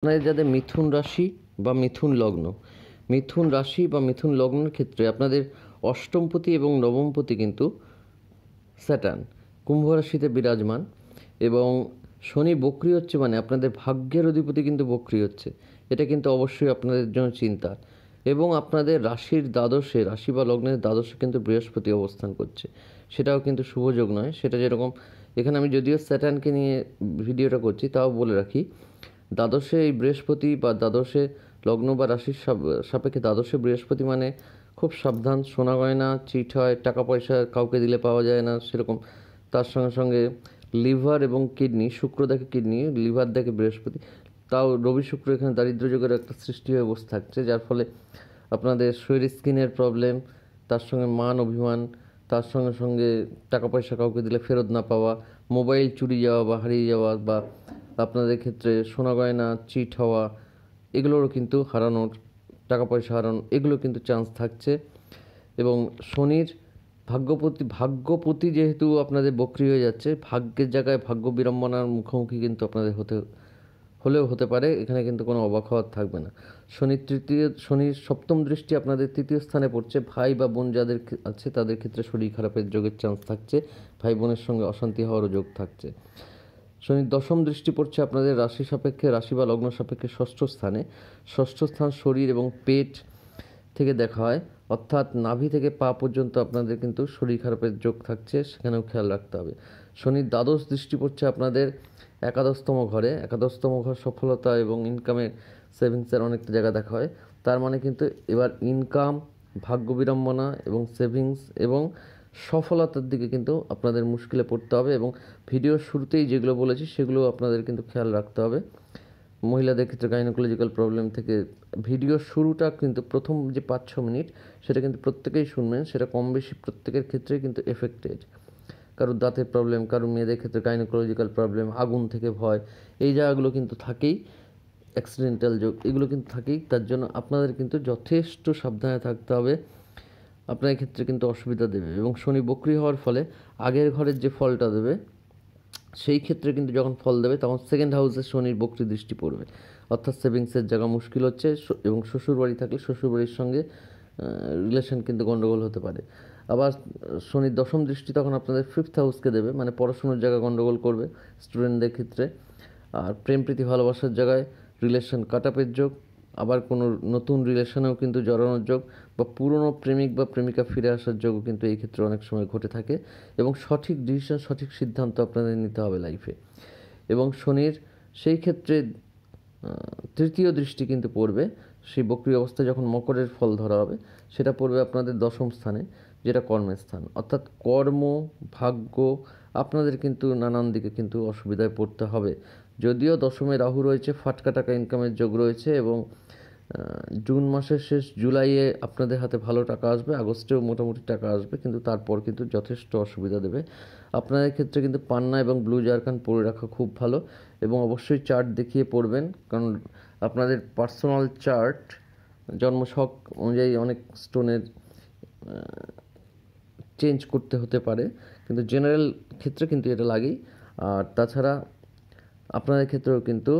আপনাদের যাদের মিথুন রাশি বা মিথুন লগ্ন, মিথুন রাশি বা মিথুন লগ্নের ক্ষেত্রে আপনাদের অষ্টমপতি এবং নবমপতি কিন্তু স্যাটার্ন কুম্ভ রাশিতে বিরাজমান এবং শনি বক্রি হচ্ছে, মানে আপনাদের ভাগ্যের অধিপতি কিন্তু বক্রি হচ্ছে। এটা কিন্তু অবশ্যই আপনাদের জন্য চিন্তা। এবং আপনাদের রাশির দ্বাদশে, রাশি বা লগ্নের দ্বাদশে কিন্তু বৃহস্পতি অবস্থান করছে, সেটাও কিন্তু শুভযোগ নয়। সেটা যেরকম, এখানে আমি যদিও স্যাটার্নকে নিয়ে ভিডিওটা করছি, তাও বলে রাখি, দ্বাদশে এই বৃহস্পতি বা দ্বাদশে লগ্ন বা রাশির সাপেক্ষে দ্বাদশে বৃহস্পতি মানে খুব সাবধান, সোনা গয়না চিট হয়, টাকা পয়সা কাউকে দিলে পাওয়া যায় না সেরকম। তার সঙ্গে সঙ্গে লিভার এবং কিডনি, শুক্র দেখে কিডনি, লিভার দেখে বৃহস্পতি, তাও রবি শুক্র এখানে দারিদ্র যোগের একটা সৃষ্টি হয়ে বসে থাকছে, যার ফলে আপনাদের শরীর স্কিনের প্রবলেম, তার সঙ্গে মান অভিমান, তার সঙ্গে সঙ্গে টাকা পয়সা কাউকে দিলে ফেরত না পাওয়া, মোবাইল চুরি যাওয়া বা হারিয়ে যাওয়া, বা আপনাদের ক্ষেত্রে সোনা গয়না চিট হওয়া, এগুলোরও কিন্তু হারানোর, টাকা পয়সা হারানো, এগুলো কিন্তু চান্স থাকছে। এবং শনির ভাগ্যপতি যেহেতু আপনাদের বক্রি হয়ে যাচ্ছে, ভাগ্যের জায়গায় ভাগ্য বিড়ম্বনার মুখোমুখি কিন্তু আপনাদের হতে পারে। এখানে কিন্তু কোনো অবাক হওয়ার থাকবে না। শনির সপ্তম দৃষ্টি আপনাদের তৃতীয় স্থানে পড়ছে। ভাই বা বোন যাদের আছে তাদের ক্ষেত্রে শরীর খারাপের যোগের চান্স থাকছে, ভাই বোনের সঙ্গে অশান্তি হওয়ারও যোগ থাকছে। শনির দশম দৃষ্টি পড়ছে আপনাদের রাশি সাপেক্ষে, রাশি বা লগ্ন সাপেক্ষে ষষ্ঠ স্থানে। ষষ্ঠ স্থান শরীর এবং পেট থেকে দেখা হয়, অর্থাৎ নাভি থেকে পা পর্যন্ত আপনাদের কিন্তু শরীর খারাপের যোগ থাকছে, সেখানেও খেয়াল রাখতে হবে। শনির দ্বাদশ দৃষ্টি পড়ছে আপনাদের একাদশতম ঘরে। একাদশতম ঘর সফলতা এবং ইনকামের, সেভিংসের অনেকটা জায়গা দেখা হয়। তার মানে কিন্তু এবার ইনকাম, ভাগ্য বিড়ম্বনা এবং সেভিংস এবং সফলতার দিকে কিন্তু আপনাদের মুশকিলে পড়তে হবে। এবং ভিডিওর শুরুতেই যেগুলো বলেছি সেগুলো আপনাদের কিন্তু খেয়াল রাখতে হবে। মহিলাদের ক্ষেত্রে গাইনোকোলজিক্যাল প্রবলেম থেকে, ভিডিওর শুরুটা কিন্তু প্রথম যে 5-6 মিনিট সেটা কিন্তু প্রত্যেকেই শুনবেন, সেটা কম বেশি প্রত্যেকের ক্ষেত্রেই কিন্তু এফেক্টেড। কারোর দাঁতের প্রবলেম, কারোর মেয়েদের ক্ষেত্রে গাইনোকোলজিক্যাল প্রবলেম, আগুন থেকে ভয়, এই জায়গাগুলো কিন্তু থাকেই, অ্যাক্সিডেন্টাল যোগ এগুলো কিন্তু থাকেই। তার জন্য আপনাদের কিন্তু যথেষ্ট সাবধানে থাকতে হবে, আপনার ক্ষেত্রে কিন্তু অসুবিধা দেবে। এবং শনি বক্রি হওয়ার ফলে আগের ঘরের যে ফলটা দেবে, সেই ক্ষেত্রে কিন্তু যখন ফল দেবে তখন সেকেন্ড হাউসে শনির বক্রি দৃষ্টি পড়বে, অর্থাৎ সেভিংসের জায়গা মুশকিল হচ্ছে। এবং শ্বশুরবাড়ি থাকলে শ্বশুরবাড়ির সঙ্গে রিলেশন কিন্তু গণ্ডগোল হতে পারে। আবার শনির দশম দৃষ্টি তখন আপনাদের ফিফথ হাউসকে দেবে, মানে পড়াশুনোর জায়গা গণ্ডগোল করবে স্টুডেন্টদের ক্ষেত্রে। আর প্রেম প্রীতি ভালোবাসার জায়গায় রিলেশন কাট আপের যোগ, আবার কোনো নতুন রিলেশনেও কিন্তু জড়ানোর যোগ, বা পুরনো প্রেমিক বা প্রেমিকা ফিরে আসার যোগও কিন্তু এই ক্ষেত্রে অনেক সময় ঘটে থাকে। এবং সঠিক ডিসিশন, সঠিক সিদ্ধান্ত আপনাদের নিতে হবে লাইফে। এবং শনির সেই ক্ষেত্রে তৃতীয় দৃষ্টি কিন্তু পড়বে, সেই বক্রি অবস্থায় যখন মকরের ফল ধরা হবে সেটা পড়বে আপনাদের দশম স্থানে, যেটা কর্মের স্থান। অর্থাৎ কর্ম, ভাগ্য, আপনাদের কিন্তু নানান দিকে কিন্তু অসুবিধায় পড়তে হবে। যদিও দশমে রাহু রয়েছে, ফাটকা টাকা ইনকামের যোগ রয়েছে, এবং জুন মাসের শেষ জুলাইয়ে আপনাদের হাতে ভালো টাকা আসবে, আগস্টেও মোটামুটি টাকা আসবে, কিন্তু তারপর কিন্তু যথেষ্ট অসুবিধা দেবে। আপনাদের ক্ষেত্রে কিন্তু পান্না এবং ব্লু জারকান পরে রাখা খুব ভালো, এবং অবশ্যই চার্ট দেখিয়ে পড়বেন, কারণ আপনাদের পার্সোনাল চার্ট জন্মছক অনুযায়ী অনেক স্টোনের চেঞ্জ করতে হতে পারে, কিন্তু জেনারেল ক্ষেত্রে কিন্তু এটা লাগেই। আর তাছাড়া আপনাদের ক্ষেত্রেও কিন্তু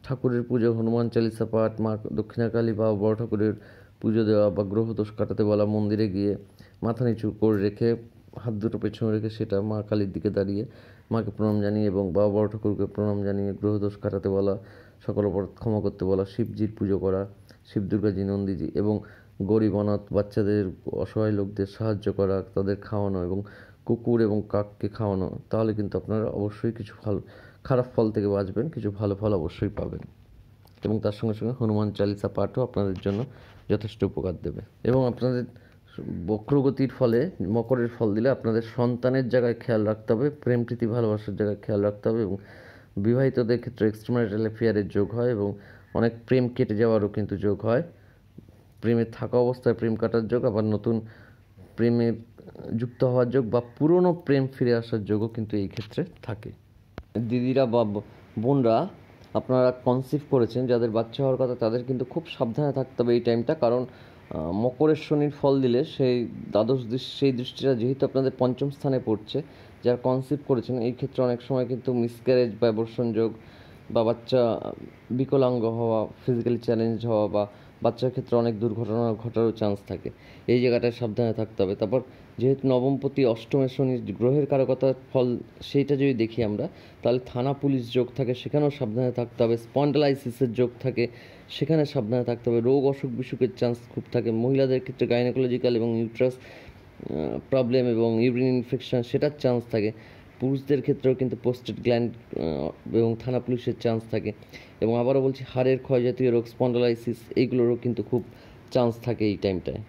ঠাকুরের পুজো, হনুমান চালিসা পাঠ, মা দক্ষিণাকালী বা বড় ঠাকুরের পুজো দেওয়া, বা গ্রহদোষ কাটাতে বলা, মন্দিরে গিয়ে মাথা নিচু করে রেখে হাত দুটো পেছনে রেখে সেটা মা কালীর দিকে দাঁড়িয়ে মাকে প্রণাম জানিয়ে এবং বাবা বড় ঠাকুরকে প্রণাম জানিয়ে গ্রহদোষ কাটাতে বলা, সকল অপরাধ ক্ষমা করতে বলা, শিবজির পুজো করা, শিব দুর্গাজি, নন্দীজি, এবং গরিব অনাথ বাচ্চাদের, অসহায় লোকদের সাহায্য করা, তাদের খাওয়ানো, এবং কুকুর এবং কাককে খাওয়ানো, তাহলে কিন্তু আপনারা অবশ্যই কিছু খারাপ ফল থেকে বাঁচবেন, কিছু ভালো ফল অবশ্যই পাবেন। এবং তার সঙ্গে সঙ্গে হনুমান চালিসা পাঠও আপনাদের জন্য যথেষ্ট উপকার দেবে। এবং আপনাদের বক্রগতির ফলে মকরের ফল দিলে আপনাদের সন্তানের জায়গায় খেয়াল রাখতে হবে, প্রেম প্রীতি ভালোবাসার জায়গায় খেয়াল রাখতে হবে, এবং বিবাহিতদের ক্ষেত্রে এক্সট্রাম্যারিটাল অ্যাফেয়ারের যোগ হয়, এবং অনেক প্রেম কেটে যাওয়ারও কিন্তু যোগ হয়। প্রেমে থাকা অবস্থায় প্রেম কাটার যোগ, আবার নতুন প্রেমে যুক্ত হওয়ার যোগ, বা পুরনো প্রেম ফিরে আসার যোগও কিন্তু এই ক্ষেত্রে থাকে। দিদিরা বা বোনরা, আপনারা কনসিভ করেছেন, যাদের বাচ্চা হওয়ার কথা, তাদের কিন্তু খুব সাবধানে থাকতে হবে এই টাইমটা, কারণ মকরের শনির ফল দিলে সেই সেই দৃষ্টিটা যেহেতু আপনাদের পঞ্চম স্থানে পড়ছে, যারা কনসিভ করেছেন এই ক্ষেত্রে অনেক সময় কিন্তু মিসক্যারেজ বা অ্যাবর্শন যোগ, বা বাচ্চা বিকলাঙ্গ হওয়া, ফিজিক্যালি চ্যালেঞ্জ হওয়া, বা বাচ্চার ক্ষেত্রে অনেক দুর্ঘটনা ঘটারও চান্স থাকে। এই জায়গাটায় সাবধানে থাকতে হবে। তারপর যেহেতু নবমপতি অষ্টমের শনি গ্রহের কারকতার ফল, সেইটা যদি দেখি আমরা, তাহলে থানা পুলিশ যোগ থাকে, সেখানেও সাবধানে থাকতে হবে। স্পন্ডালাইসিসের যোগ থাকে, সেখানে সাবধানে থাকতে হবে। রোগ অসুখ বিসুখের চান্স খুব থাকে। মহিলাদের ক্ষেত্রে গাইনোকোলজিক্যাল এবং ইউট্রাস প্রবলেম এবং ইউরিন ইনফেকশন, সেটার চান্স থাকে। পুরুষদের ক্ষেত্রেও কিন্তু পোস্টেড গ্ল্যান্ড এবং থানা পুলিশের চান্স থাকে। এবং আবারও বলছি, হাড়ের ক্ষয়জাতীয় রোগ, স্পন্ডালাইসিস, এইগুলোরও কিন্তু খুব চান্স থাকে এই টাইমটায়।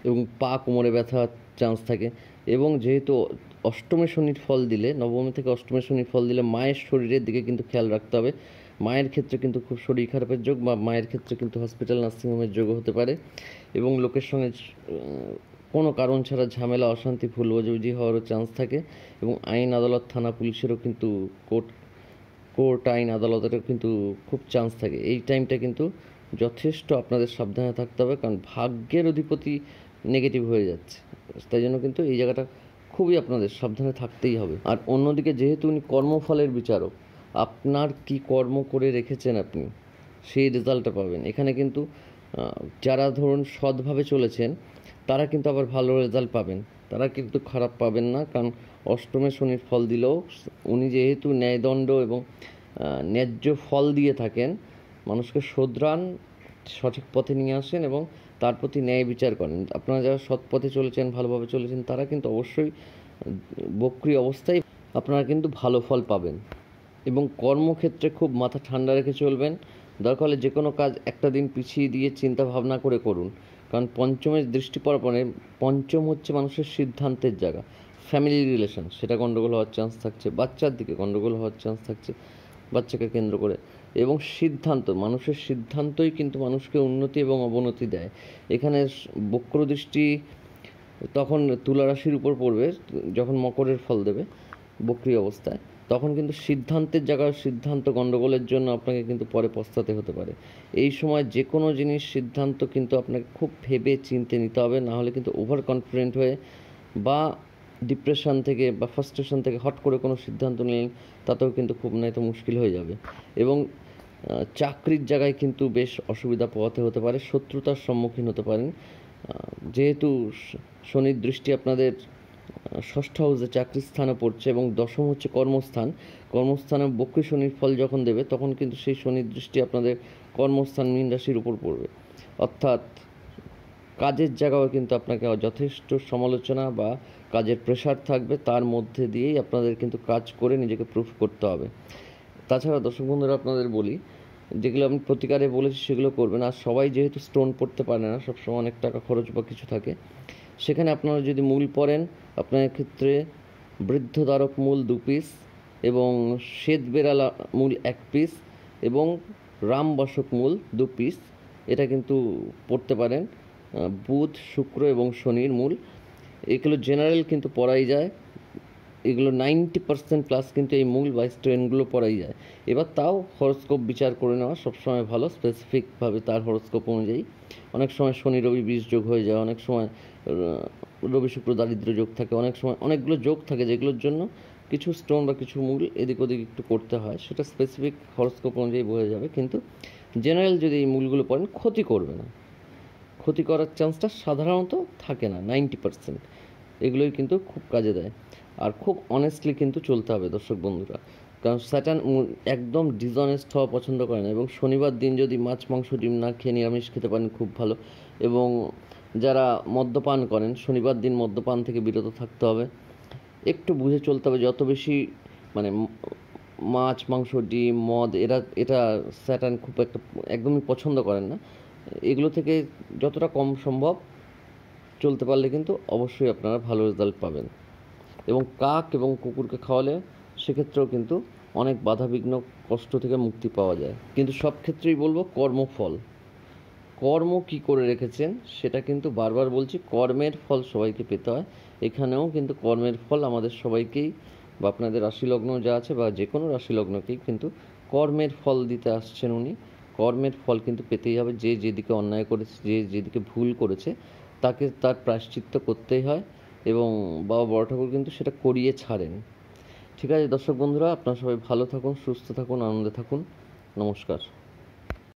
এবং পা কোমরে ব্যথার চান্স থাকে। এবং যেহেতু অষ্টমে শনির ফল দিলে, নবমী থেকে অষ্টমে শনির ফল দিলে মায়ের শরীরের দিকে কিন্তু খেয়াল রাখতে হবে। মায়ের ক্ষেত্রে কিন্তু খুব শরীর খারাপের যোগ, বা মায়ের ক্ষেত্রে কিন্তু হসপিটাল নার্সিংহোমের যোগ হতে পারে। এবং লোকের সঙ্গে কোনো কারণ ছাড়া ঝামেলা, অশান্তি, ভুল বোঝাবুঝি হওয়ারও চান্স থাকে। এবং আইন আদালত, থানা পুলিশেরও কিন্তু কোর্ট আইন আদালতেরও কিন্তু খুব চান্স থাকে। এই টাইমটা কিন্তু যথেষ্ট আপনাদের সাবধানে থাকতে হবে, কারণ ভাগ্যের অধিপতি নেগেটিভ হয়ে যাচ্ছে। তাই জন্য কিন্তু এই জায়গাটা খুবই আপনাদের সাবধানে থাকতেই হবে। আর অন্যদিকে যেহেতু উনি কর্মফলের বিচারক, আপনার কি কর্ম করে রেখেছেন আপনি, সেই রেজাল্টটা পাবেন। এখানে কিন্তু যারা ধরুন সৎভাবে চলেছেন, তারা কিন্তু আবার ভালো রেজাল্ট পাবেন, তারা কিন্তু খারাপ পাবেন না। কারণ অষ্টমে শনির ফল দিলেও উনি যেহেতু ন্যায়দণ্ড এবং ন্যায্য ফল দিয়ে থাকেন, মানুষকে শোধরান, সঠিক পথে নিয়ে আসেন এবং তার প্রতি ন্যায় বিচার করেন। আপনারা যারা সৎ পথে চলেছেন, ভালোভাবে চলেছেন, তারা কিন্তু অবশ্যই বক্রি অবস্থায় আপনারা কিন্তু ভালো ফল পাবেন। এবং কর্মক্ষেত্রে খুব মাথা ঠান্ডা রেখে চলবেন। দরকার হলে যে কোনো কাজ একটা দিন পিছিয়ে দিয়ে চিন্তা ভাবনা করে করুন। কারণ পঞ্চমের দৃষ্টি পড়ার পরে, পঞ্চম হচ্ছে মানুষের সিদ্ধান্তের জায়গা। ফ্যামিলি রিলেশন, সেটা গণ্ডগোল হওয়ার চান্স থাকছে। বাচ্চার দিকে গণ্ডগোল হওয়ার চান্স থাকছে, বাচ্চাকে কেন্দ্র করে। এবং সিদ্ধান্ত, মানুষের সিদ্ধান্তই কিন্তু মানুষকে উন্নতি এবং অবনতি দেয়। এখানে বক্র দৃষ্টি তখন তুলা রাশির উপর পড়বে, যখন মকরের ফল দেবে বক্রি অবস্থায়, তখন কিন্তু সিদ্ধান্তের জায়গায় সিদ্ধান্ত গণ্ডগোলের জন্য আপনাকে কিন্তু পরে পস্তাতে হতে পারে। এই সময় যে কোনো জিনিস সিদ্ধান্ত কিন্তু আপনাকে খুব ভেবে চিনতে নিতে হবে, না হলে কিন্তু ওভার কনফিডেন্ট হয়ে বা ডিপ্রেশন থেকে বা ফ্রাস্ট্রেশন থেকে হট করে কোনো সিদ্ধান্ত নিলেন, তাতেও কিন্তু খুব নয়তো মুশকিল হয়ে যাবে। এবং চাকরির জায়গায় কিন্তু বেশ অসুবিধা পোহাতে হতে পারে, শত্রুতার সম্মুখীন হতে পারেন। যেহেতু শনির দৃষ্টি আপনাদের ষষ্ঠ হাউসে চাকরির স্থানে পড়ছে এবং দশম হচ্ছে কর্মস্থান, কর্মস্থানে বক্রী শনির ফল যখন দেবে, তখন কিন্তু সেই শনির দৃষ্টি আপনাদের কর্মস্থান মীন রাশির উপর পড়বে। অর্থাৎ কাজের জায়গাও কিন্তু আপনাকে যথেষ্ট সমালোচনা বা কাজের প্রেশার থাকবে, তার মধ্যে দিয়েই আপনাদের কিন্তু কাজ করে নিজেকে প্রুফ করতে হবে। তাছাড়া দর্শক বন্ধুরা, আপনাদের বলি, যেগুলো আমি প্রতিকারে বলেছি সেগুলো করবেন। আর সবাই যেহেতু স্টোন পড়তে পারে না, সবসময় অনেক টাকা খরচ বা কিছু থাকে, সেখানে আপনারা যদি মূল পড়েন, আপনার ক্ষেত্রে বৃদ্ধদ্বারক মূল 2 পিস এবং শ্বেত বেড়ালা মূল 1 পিস এবং রামবাসক মূল 2 পিস, এটা কিন্তু পড়তে পারেন। বুধ, শুক্র এবং শনির মূল, এগুলো জেনারেল কিন্তু পড়াই যায়। এগুলো 90% প্লাস কিন্তু এই মূল বা স্টোনগুলো পড়াই যায়। এবার তাও হরস্কোপ বিচার করে নেওয়া সবসময় ভালো, স্পেসিফিকভাবে তার হরস্কোপ অনুযায়ী। অনেক সময় শনি রবি বীজ যোগ হয়ে যায়, অনেক সময় রবি শুক্র দারিদ্র্য যোগ থাকে, অনেক সময় অনেকগুলো যোগ থাকে, যেগুলোর জন্য কিছু স্টোন বা কিছু মূল এদিক ওদিক একটু করতে হয়। সেটা স্পেসিফিক হরস্কোপ অনুযায়ী বোঝা যাবে। কিন্তু জেনারেল যদি এই মূলগুলো পড়েন, ক্ষতি করবে না, ক্ষতি করার চান্সটা সাধারণত থাকে না, 90%। এগুলোই কিন্তু খুব কাজে দেয়। আর খুব অনেস্টলি কিন্তু চলতে হবে দর্শক বন্ধুরা, কারণ স্যাটার্ন একদম ডিসঅনেস্ট হওয়া পছন্দ করে না। এবং শনিবার দিন যদি মাছ, মাংস, ডিম না খেয়ে নিরামিষ খেতে পারেন, খুব ভালো। এবং যারা মদ্যপান করেন, শনিবার দিন মদ্যপান থেকে বিরত থাকতে হবে। একটু বুঝে চলতে হবে, যত বেশি মানে মাছ, মাংস, ডিম, মদ, এটা স্যাটার্ন খুব একটা একদমই পছন্দ করেন না। এগুলো থেকে যতটা কম সম্ভব চলতে পারলে কিন্তু অবশ্যই আপনারা ভালো রেজাল্ট পাবেন। এবং কাক এবং কুকুরকে খাওয়ালে সেক্ষেত্রেও কিন্তু অনেক বাধাবিঘ্ন, কষ্ট থেকে মুক্তি পাওয়া যায়। কিন্তু সব ক্ষেত্রেই বলবো, কর্মফল, কর্ম কি করে রেখেছেন সেটা কিন্তু বারবার বলছি, কর্মের ফল সবাইকে পেতে হয়। এখানেও কিন্তু কর্মের ফল আমাদের সবাইকেই, বা আপনাদের রাশিলগ্ন যা আছে বা যে কোনো রাশিলগ্নকেই কিন্তু কর্মের ফল দিতে আসছেন উনি। কর্মের ফল কিন্তু পেতেই হবে। যে যেদিকে অন্যায় করেছে, যে যেদিকে ভুল করেছে, তাকে তার প্রায়শ্চিত্ত করতেই হয়। এবং বাবা বড় ঠাকুর কিন্তু সেটা করিয়ে ছাড়েন। ঠিক আছে দর্শক বন্ধুরা, আপনারা সবাই ভালো থাকুন, সুস্থ থাকুন, আনন্দে থাকুন। নমস্কার।